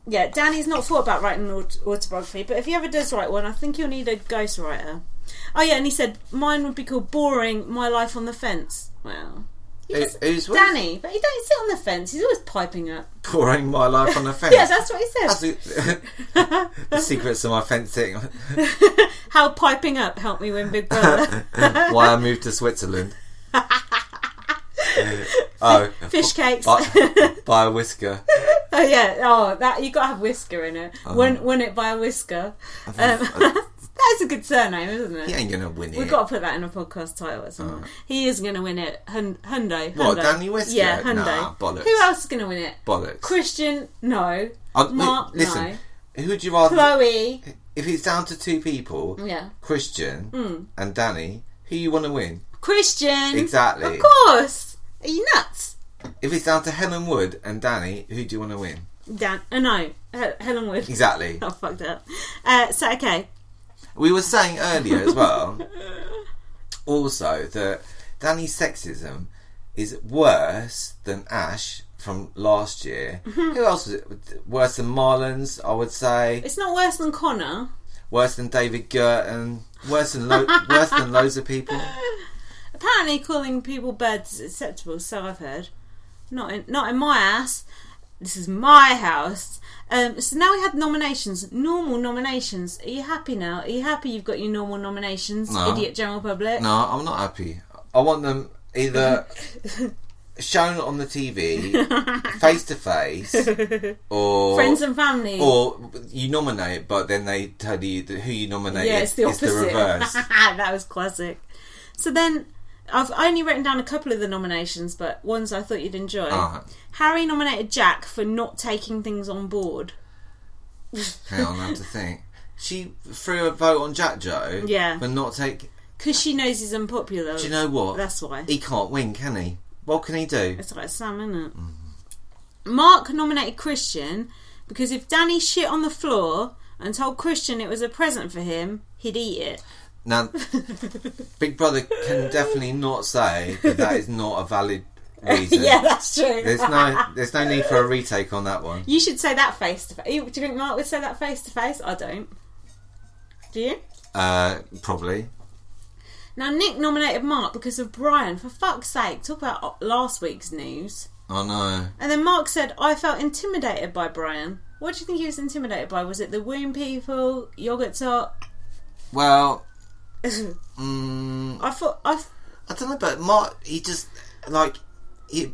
Yeah, Danny's not thought about writing an autobiography, but if he ever does write one, I think he'll need a ghostwriter. Oh yeah, and he said mine would be called Boring My Life on the Fence. Well, who's Danny, but he don't sit on the fence. He's always piping up. Boring My Life on the Fence. Yeah, that's what he said. The secrets of my fencing. How piping up helped me win Big Brother. Why I moved to Switzerland. Fish cakes. By a whisker. Oh yeah. Oh, that you got to have whisker in it. Win it by a whisker. That's a good surname, isn't it? He ain't gonna win it. We've got to put that in a podcast title or something. He is gonna win it. Hundo. What, Danny Whisker? Yeah, Hundo. Nah, bollocks. Who else is gonna win it? Bollocks. Cristian, no. Mark, listen, no. Who would you rather? Chloe. If it's down to two people, yeah, Cristian and Danny, who you want to win? Cristian. Exactly. Of course. Are you nuts? If it's down to Helen Wood and Danny, who do you want to win? No, Helen Wood. Exactly. I fucked up. So okay. We were saying earlier as well, also, that Danny's sexism is worse than Ash from last year. Who else was it? Worse than Marlon's, I would say. It's not worse than Connor. Worse than David Girton. Worse than loads of people. Apparently calling people birds is acceptable, so I've heard. Not in my ass. This is my house. So now we had nominations, normal nominations. Are you happy now? Are you happy you've got your normal nominations, No. Idiot General Public? No, I'm not happy. I want them either shown on the TV, face to face, or friends and family. Or you nominate, but then they tell you who you nominate. Yeah, it's the opposite. It's the reverse. That was classic. So then, I've only written down a couple of the nominations, but ones I thought you'd enjoy. Harry nominated Jack for not taking things on board. Hang on, I have to think. She threw a vote on Jackjoe. Yeah. For not taking... Because she knows he's unpopular. Do you know what? That's why. He can't win, can he? What can he do? It's like Sam, isn't it? Mark nominated Cristian because if Danny shit on the floor and told Cristian it was a present for him, he'd eat it. Now, Big Brother can definitely not say that is not a valid reason. Yeah, that's true. There's no need for a retake on that one. You should say that face to face. Do you think Mark would say that face to face? I don't. Do you? Probably. Now, Nick nominated Mark because of Brian. For fuck's sake, talk about last week's news. I know. And then Mark said, I felt intimidated by Brian. What do you think he was intimidated by? Was it the womb people, yogurt top? Well... I don't know, but Mark, he just he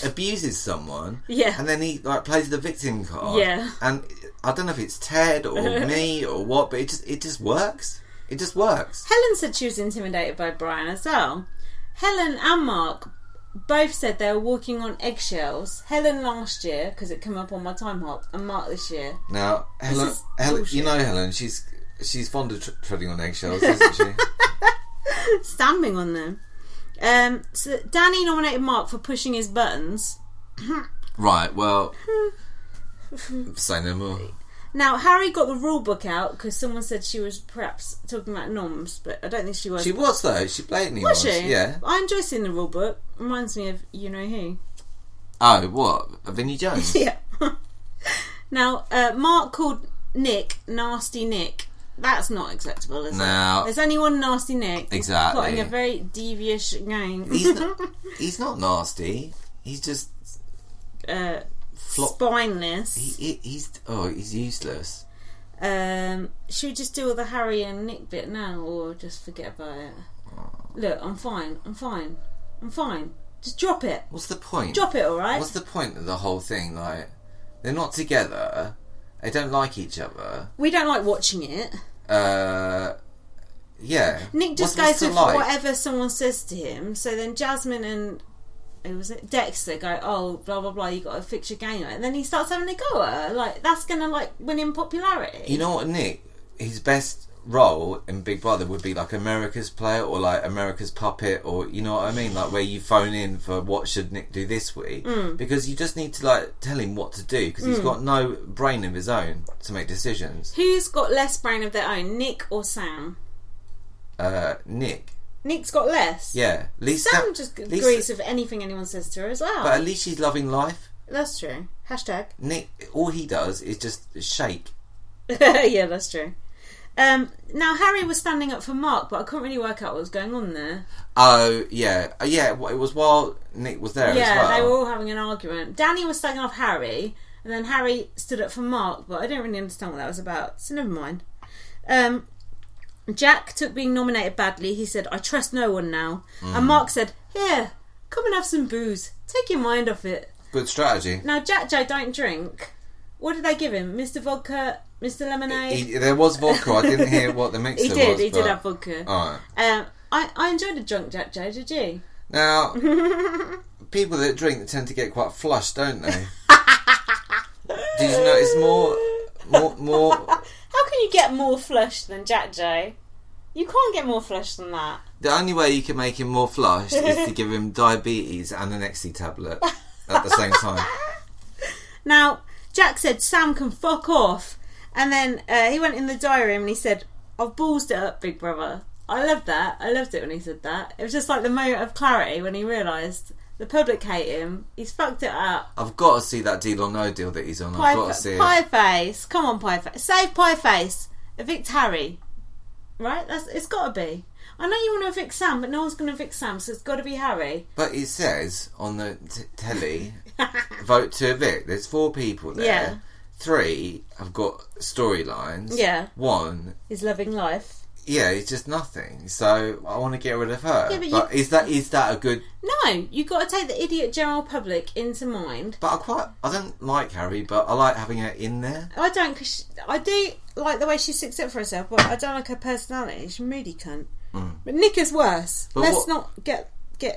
abuses someone, yeah, and then he plays the victim card, yeah. And I don't know if it's Ted or me or what, but it just works. It just works. Helen said she was intimidated by Brian as well. Helen and Mark both said they were walking on eggshells. Helen last year because it came up on my time hop, and Mark this year. Now Helen, you know Helen, she's fond of treading on eggshells, isn't she? Stamping on them. So Danny nominated Mark for pushing his buttons. Right, well, say no more. Now, Harry got the rule book out because someone said she was perhaps talking about noms, but I don't think she was. She was, though. She blatantly was. Was she? Yeah. I enjoy seeing the rule book. Reminds me of you know who. Oh, what? Vinnie Jones? Yeah. Now, Mark called Nick Nasty Nick. That's not acceptable, is it? There's only one Nasty Nick. Exactly. Plotting a very devious game. He's not nasty. He's just... spineless. He's useless. Should we just do all the Harry and Nick bit now, or just forget about it? Look, I'm fine. Just drop it. What's the point? Drop it, alright? What's the point of the whole thing? They're not together. They don't like each other. We don't like watching it. Yeah. Nick just goes with whatever someone says to him. So then Jasmine and who was it? Dexter go, oh, blah blah blah. You got to fix your game, and then he starts having a go at her. That's gonna win him popularity. You know what, Nick? His best role in Big Brother would be America's Player or America's Puppet, or you know what I mean, where you phone in for what should Nick do this week, because you just need to tell him what to do because he's got no brain of his own to make decisions. Who's got less brain of their own, Nick or Sam? Nick. Nick's got less. Yeah, Sam just agrees with anything anyone says to her as well. But at least she's loving life. That's true. Hashtag. Nick, all he does is just shake. Yeah, that's true. Now, Harry was standing up for Mark, but I couldn't really work out what was going on there. Oh, yeah. Yeah, it was while Nick was there as well. Yeah, they were all having an argument. Danny was slagging off Harry, and then Harry stood up for Mark, but I don't really understand what that was about, so never mind. Jack took being nominated badly. He said, I trust no one now. And Mark said, here, come and have some booze. Take your mind off it. Good strategy. Now, Jackjoe don't drink. What did they give him? Mr. Vodka, Mr. Lemonade? There was vodka. I didn't hear what the mixer was. He did have vodka. Alright. I enjoyed a drunk Jackjoe, did you? Now, people that drink tend to get quite flushed, don't they? Did you notice more? How can you get more flushed than Jackjoe? You can't get more flushed than that. The only way you can make him more flushed is to give him diabetes and an ecstasy tablet at the same time. Now, Jack said Sam can fuck off, and then he went in the diary room and he said, I've ballsed it up, big brother. I loved that. I loved it when he said that. It was just like the moment of clarity when he realised the public hate him. He's fucked it up. I've got to see that Deal or No Deal that he's on. I've got to see it. Pie Face. Come on, Pie Face. Save Pie Face. Evict Harry. Right? It's got to be. I know you want to evict Sam, but no one's going to evict Sam, so it's got to be Harry. But it says on the telly, vote to evict. There's 4 people there. Yeah. 3 have got storylines. Yeah. 1 is loving life. Yeah, it's just nothing. So I want to get rid of her. Yeah, but is that a good? No, you've got to take the idiot general public into mind. But I don't like Harry, but I like having her in there. I don't, because I do like the way she sticks up for herself, but I don't like her personality. She's a moody cunt. But Nick is worse. But let's not get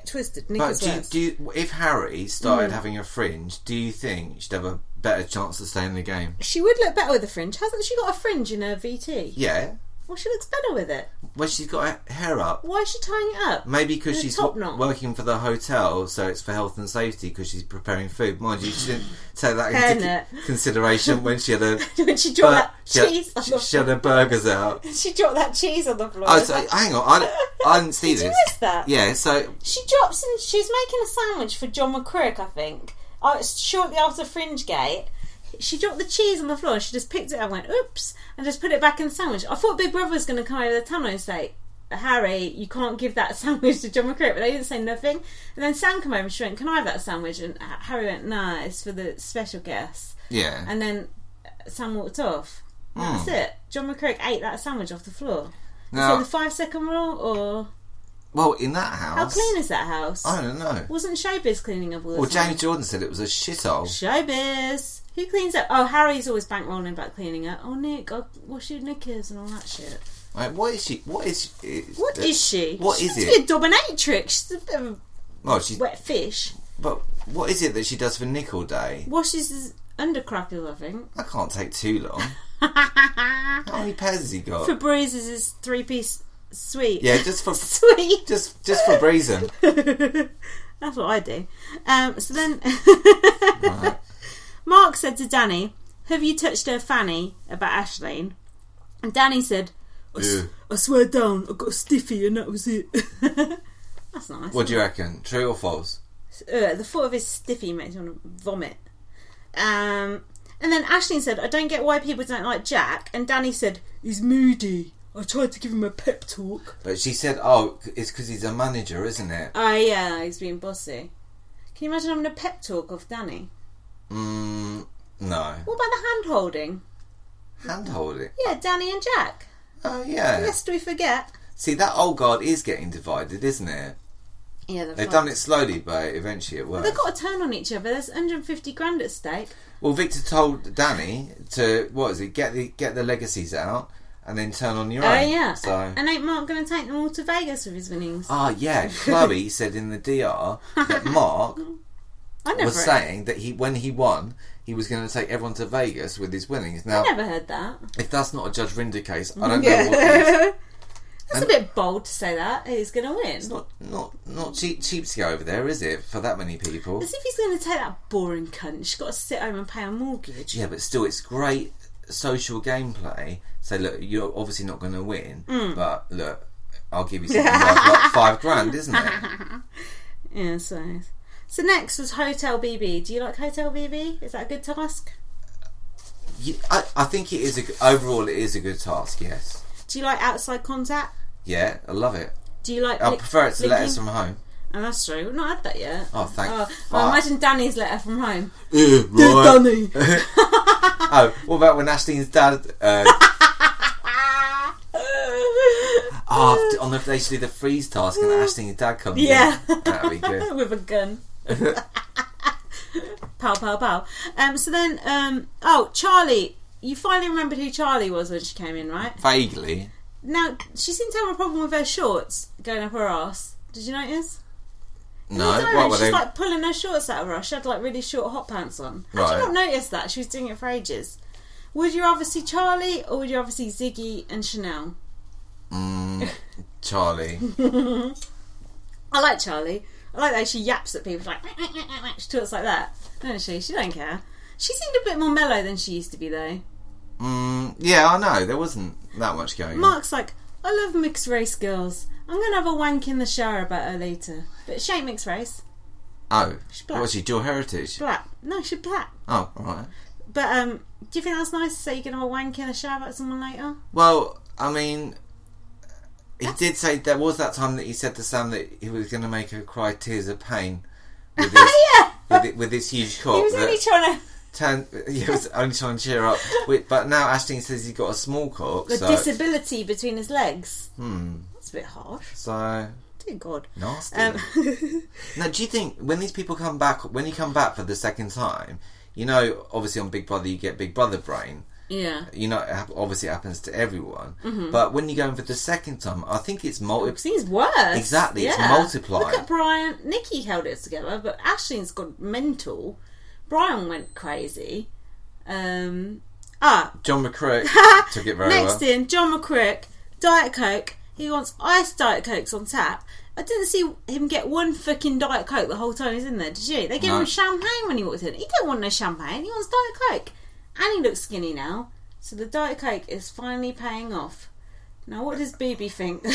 twisted. Nick is worse. If Harry started having a fringe, do you think she'd have a better chance to stay in the game? She would look better with a fringe. Hasn't she got a fringe in her VT? Yeah. Well, she looks better with it. Well, she's got her hair up. Why is she tying it up? Maybe because she's working for the hotel, so it's for health and safety because she's preparing food. Mind you, she didn't take that into consideration when she had a... when she dropped that cheese on the floor. She had her burgers out. She dropped that cheese on the floor. Oh, so, hang on, I didn't see this. Did you miss that? Yeah, so... She drops in... She's making a sandwich for John McCruick, I think. Shortly after Fringe Gate. She dropped the cheese on the floor and she just picked it up and went, oops, and just put it back in the sandwich. I thought Big Brother was going to come over the tunnel and say, Harry, you can't give that sandwich to John McCruick, but they didn't say nothing. And then Sam came over and she went, can I have that sandwich? And Harry went, nah, it's for the special guests. Yeah. And then Sam walked off. That's it. John McCruick ate that sandwich off the floor. Now, is it the 5-second rule or... Well, in that house... How clean is that house? I don't know. Wasn't Showbiz cleaning up all the time? Well, James Jordan said it was a shithole. Showbiz! Who cleans up? Oh, Harry's always bankrolling about cleaning up. Oh, Nick, I'll wash your knickers and all that shit. Right, what is she? What is she? What is she? What she is it? She's to be a dominatrix. She's a bit of a wet fish. But what is it that she does for Nick all day? Washes his undercrackers, I think. That can't take too long. How many pairs has he got? Febreze is his 3-piece suite. Yeah, just for sweet. Just for breezing. That's what I do. So then, right. Mark said to Danny, "Have you touched her fanny?" about Aisleyne. And Danny said, I swear down, I got a stiffy and that was it. That's nice. What do you reckon? True or false? The thought of his stiffy makes me want to vomit. And then Aisleyne said, I don't get why people don't like Jack. And Danny said, he's moody. I tried to give him a pep talk. But she said, oh, it's because he's a manager, isn't it? Oh, yeah, he's being bossy. Can you imagine having a pep talk of Danny? No. What about the hand-holding? Hand-holding? Yeah, Danny and Jack. Oh, yeah. Lest we forget. See, that old guard is getting divided, isn't it? Yeah, they've done it slowly, but eventually it works. They've got to turn on each other. There's 150 grand at stake. Well, Victor told Danny to, what is it, get the legacies out and then turn on your own. Oh, yeah. So. And ain't Mark going to take them all to Vegas with his winnings? Ah, yeah. Chloe said in the DR that Mark was saying that when he won, he was going to take everyone to Vegas with his winnings. Now, I never heard that. If that's not a Judge Rinder case, I don't know what is. That's a bit bold to say that. He's going to win. It's not cheap to go over there, is it? For that many people. As if he's going to take that boring cunt. She's got to sit home and pay a mortgage. Yeah, but still, it's great social gameplay. So look, you're obviously not going to win, but look, I'll give you something worth like $5 grand, isn't it? Yeah, so So next was Hotel BB. Do you like Hotel BB? Is that a good task? I think it is overall it is a good task. Yes. Do you like outside contact? Yeah, I love it. Do you like? I prefer it to letters from home. Oh, that's true. We've not had that yet. Oh, thank. Well, imagine Danny's letter from home. Right. Dear Danny. Oh, what about when Aisleyne's dad? On they should do the freeze task and Aisleyne's dad comes in. That'd be good. With a gun. Pow, pow, pow. So then, Charley. You finally remembered who Charley was when she came in, right? Vaguely. Now, she seemed to have a problem with her shorts going up her arse. Did you notice? No. She's like pulling her shorts out of her arse. She had like really short hot pants on. Had you not noticed that? She was doing it for ages. Would you rather see Charley or would you rather see Ziggy and Chanel? Charley. I like Charley. I like that she yaps at people. Like she talks like that, doesn't she? She don't care. She seemed a bit more mellow than she used to be, though. Yeah, I know. There wasn't that much going on. Mark's like, I love mixed race girls. I'm gonna have a wank in the shower about her later. But she ain't mixed race. Oh, she's black. What's she? Dual heritage? Black. No, she's black. Oh, alright. But do you think that's nice to say you're gonna have a wank in the shower about someone later? Well, I mean. He did say there was that time that he said to Sam that he was going to make her cry tears of pain with this, with this huge cock. He was only trying to... He was only trying to cheer up. But now Aisleyne says he's got a small cock. A disability between his legs. That's a bit harsh. So... Dear God. Nasty. Now, do you think when these people come back, when you come back for the second time, you know, obviously on Big Brother you get Big Brother brain. Yeah. You know, obviously it happens to everyone. But when you go in for the second time, I think it's It's worse. Exactly, it's multiplied. Look at Brian. Nikki held it together, but Aisleyne's gone mental. Brian went crazy. John McCruick took it very well. Next in, John McCruick, Diet Coke. He wants iced Diet Cokes on tap. I didn't see him get one fucking Diet Coke the whole time he was in there, did you? They gave him champagne when he walked in. He don't want no champagne, he wants Diet Coke. And he looks skinny now. So the Diet Coke is finally paying off. Now, what does BB think?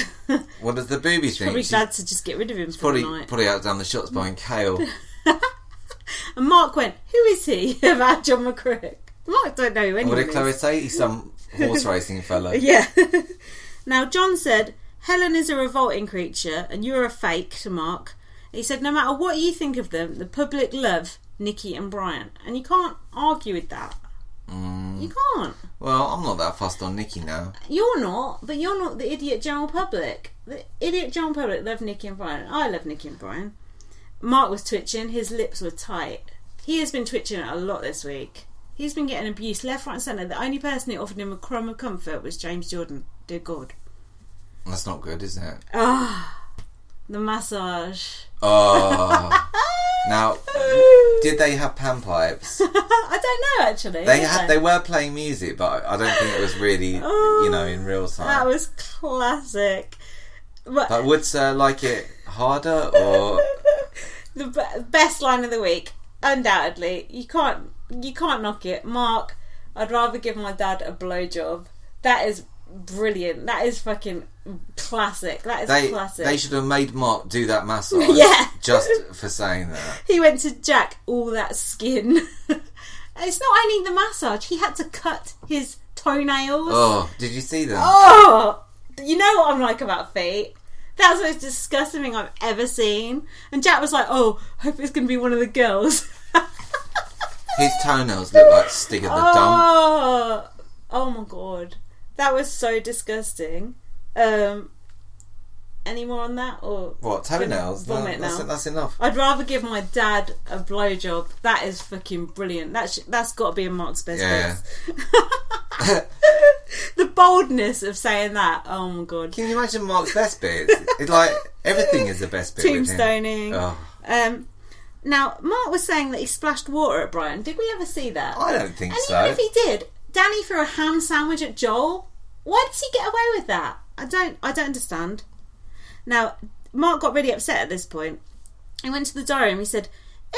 What does the BB think? Probably glad to just get rid of him for the night. Probably out down the shots buying kale. And Mark went, who is he? About John McCruick. Mark don't know who anyone What did Chloe say? He's some horse racing fella. Yeah. Now, John said, Helen is a revolting creature and you're a fake to Mark. He said, no matter what you think of them, the public love Nikki and Brian. And you can't argue with that. You can't. Well, I'm not that fussed on Nikki now. You're not, but you're not the idiot general public. The idiot general public love Nikki and Brian. I love Nikki and Brian. Mark was twitching. His lips were tight. He has been twitching a lot this week. He's been getting abuse left, right and centre. The only person who offered him a crumb of comfort was James Jordan. Dear God. That's not good, is it? The massage. Now, did they have pan pipes? I don't know, actually. They were playing music, but I don't think it was really, in real time. That was classic. But would Sir like it harder or the best line of the week? Undoubtedly, you can't knock it. Mark, I'd rather give my dad a blowjob. That is brilliant. That is fucking classic. That is classic. They should have made Mark do that massage. Yeah. Just for saying that. He went to Jack all that skin. It's not only the massage. He had to cut his toenails. Oh, did you see them? Oh, you know what I'm like about feet. That's the most disgusting thing I've ever seen. And Jack was like, oh, hope it's going to be one of the girls. His toenails look like Stig of the Dump. Oh my God. That was so disgusting. Any more on that? Or what, toenails? Vomit now. That's enough. I'd rather give my dad a blowjob. That is fucking brilliant. That's got to be in Mark's best bits. The boldness of saying that. Oh my God. Can you imagine Mark's best bits? It's like everything is the best bit. Tombstoning. Oh. Now, Mark was saying that he splashed water at Brian. Did we ever see that? I don't think so. And even if he did, Danny threw a ham sandwich at Joel. Why does he get away with that? I don't understand. Now, Mark got really upset at this point. He went to the diary and he said,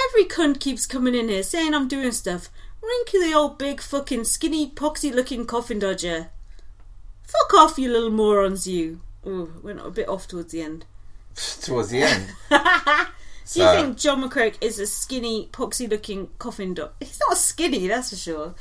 every cunt keeps coming in here saying I'm doing stuff. Wrinkly old big fucking skinny poxy looking coffin dodger. Fuck off, you little morons, you. Ooh, went a bit off towards the end. Towards the end? Do you think John McCruick is a skinny, poxy-looking coffin dog? He's not skinny, that's for sure.